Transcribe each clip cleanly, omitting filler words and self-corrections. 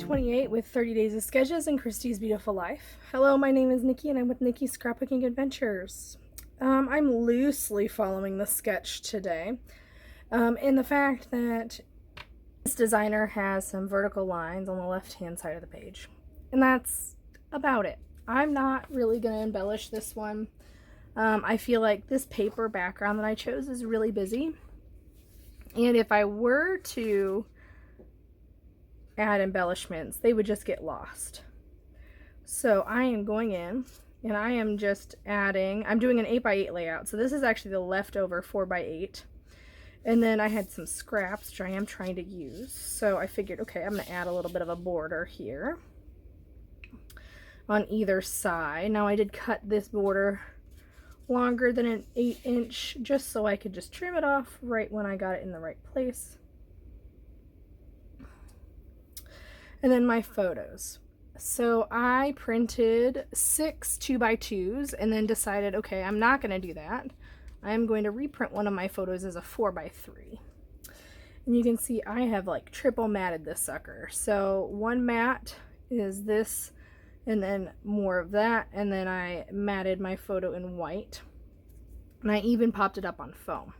28 with 30 Days of Sketches and Christy's Beautiful Life. Hello, my name is Nikki and I'm with Nikki's Scrapbooking Adventures. I'm loosely following the sketch today in the fact that this designer has some vertical lines on the left-hand side of the page. And that's about it. I'm not really going to embellish this one. I feel like this paper background that I chose is really busy. And if I were to add embellishments, they would just get lost. So I am going in and I am just adding, I'm doing an 8x8 layout. So this is actually the leftover 4x8. And then I had some scraps which I am trying to use. So I figured, okay, I'm going to add a little bit of a border here on either side. Now I did cut this border longer than an 8-inch just so I could just trim it off right when I got it in the right place. And then my photos. So I printed 6 2x2s and then decided, okay, I'm not going to do that. I'm going to reprint one of my photos as a 4x3. And you can see I have like triple matted this sucker. So one mat is this and then more of that, and then I matted my photo in white. And I even popped it up on foam.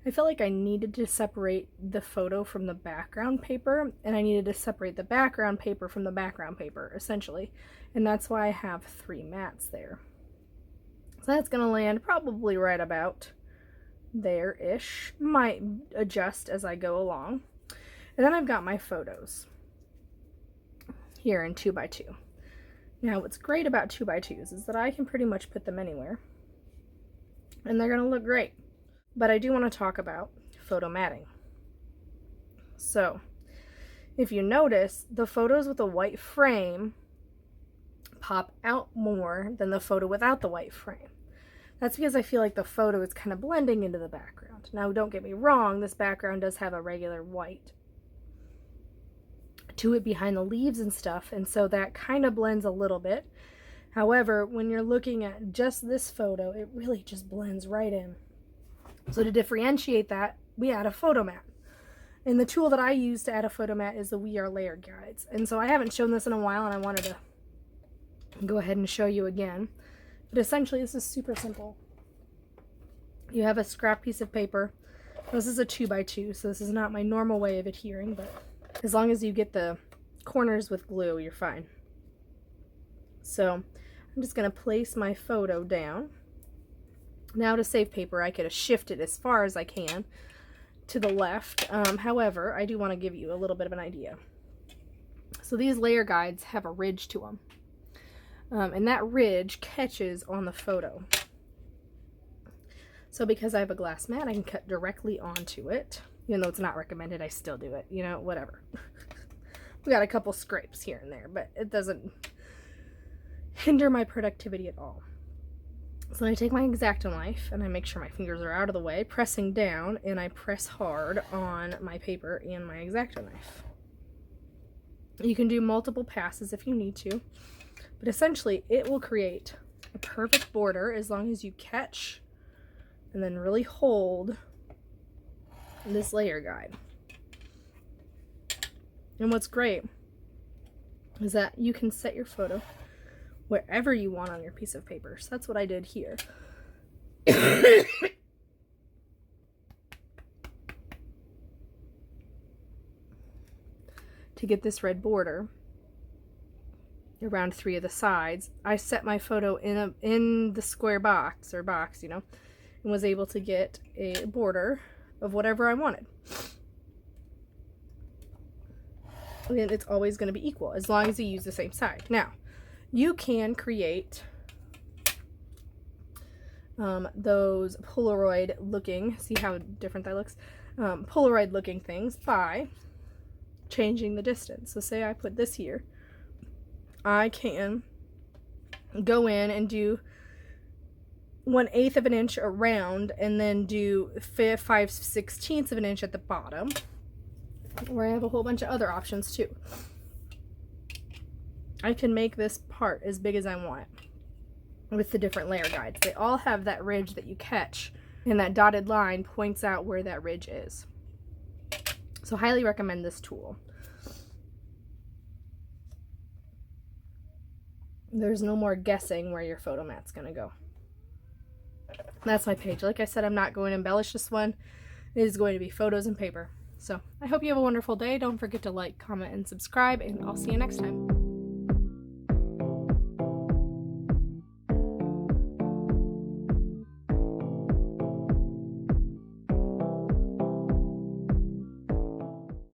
I felt like I needed to separate the photo from the background paper, and I needed to separate the background paper from the background paper, essentially. And that's why I have 3 mats there. So that's going to land probably right about there-ish. Might adjust as I go along. And then I've got my photos here in 2x2. Now what's great about 2x2s is that I can pretty much put them anywhere. And they're going to look great. But I do want to talk about photo matting. So, if you notice, the photos with a white frame pop out more than the photo without the white frame. That's because I feel like the photo is kind of blending into the background. Now, don't get me wrong, this background does have a regular white to it behind the leaves and stuff, and so that kind of blends a little bit. However, when you're looking at just this photo, it really just blends right in. So to differentiate that, we add a photo mat. And the tool that I use to add a photo mat is the We Are Layered guides. And so I haven't shown this in a while and I wanted to go ahead and show you again. But essentially this is super simple. You have a scrap piece of paper. This is a 2x2, so this is not my normal way of adhering, but as long as you get the corners with glue, you're fine. So I'm just going to place my photo down. Now to save paper, I could shift it as far as I can to the left. However, I do want to give you a little bit of an idea. So these layer guides have a ridge to them. And that ridge catches on the photo. So because I have a glass mat, I can cut directly onto it. Even though it's not recommended, I still do it. You know, whatever. We got a couple scrapes here and there, but it doesn't hinder my productivity at all. So I take my X-Acto knife and I make sure my fingers are out of the way, pressing down, and I press hard on my paper and my X-Acto knife. You can do multiple passes if you need to, but essentially it will create a perfect border as long as you catch and then really hold this layer guide. And what's great is that you can set your photo wherever you want on your piece of paper. So that's what I did here. To get this red border around 3 of the sides, I set my photo in the square box, you know, and was able to get a border of whatever I wanted. And it's always going to be equal as long as you use the same side. Now, you can create those Polaroid looking, see how different that looks, Polaroid looking things by changing the distance. So say I put this here, I can go in and do 1/8 of an inch around and then do 5/16 of an inch at the bottom, or I have a whole bunch of other options too. I can make this part as big as I want it with the different layer guides. They all have that ridge that you catch, and that dotted line points out where that ridge is. So highly recommend this tool. There's no more guessing where your photo mat's gonna go. That's my page. Like I said, I'm not going to embellish this one. It is going to be photos and paper. So I hope you have a wonderful day. Don't forget to like, comment, and subscribe, and I'll see you next time.